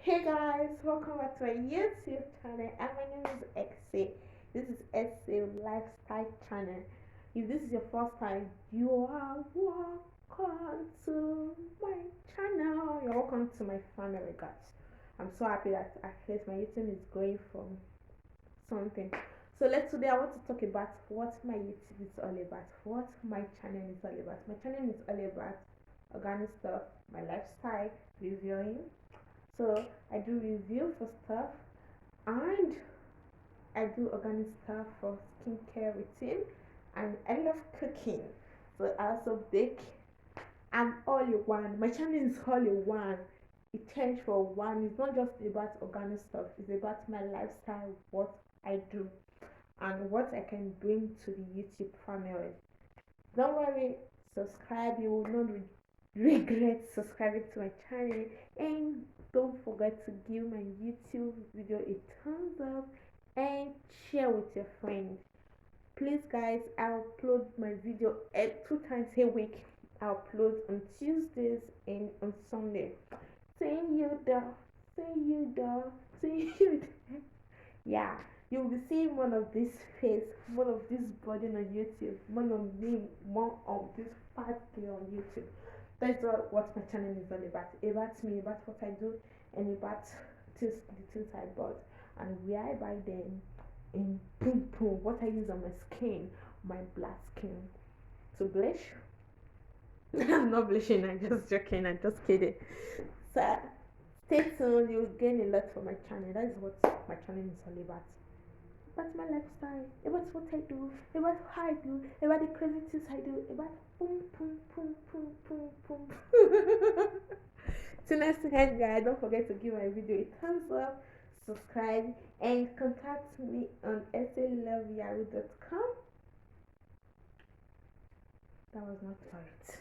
Hey guys, welcome back to my YouTube channel, and my name is Exe. This is Exe Lifestyle channel. If this is your first time, you are welcome to my channel. You're welcome to my family, guys. I'm so happy that at least my YouTube is going from something. So let's today I want to talk about what my YouTube is all about, what my channel is all about. My channel is all about organic stuff, my lifestyle, reviewing. So I do review for stuff, and I do organic stuff for skincare routine, and I love cooking. So I also bake. I'm all in one. My channel is all in one. It changed for one. It's not just about organic stuff. It's about my lifestyle, what I do, and what I can bring to the YouTube family. Don't worry, subscribe. You will not regret subscribing to my channel, and don't forget to give my YouTube video a thumbs up and share with your friends. Please guys, I upload my video at 2 times a week. I upload on Tuesdays and on Sunday. See you there. See you there. See you there. Yeah, you'll be seeing one of this face, one of this body on YouTube, one of me, one of this fat girl on YouTube. That's what my channel is all about. About me, about what I do, and about the things I bought and where I buy them, and boom boom, what I use on my skin, my black skin. To blush? I'm not blushing, I'm just joking, I'm just kidding. So stay tuned, you'll gain a lot from my channel. That is what my channel is all about my lifestyle, about what I do, about how I do, about the crazy things I do, about boom, boom, boom, boom, boom, boom. Till next time, guys, don't forget to give my video a thumbs up, subscribe, and contact me on eselifestyle.com. That was not correct.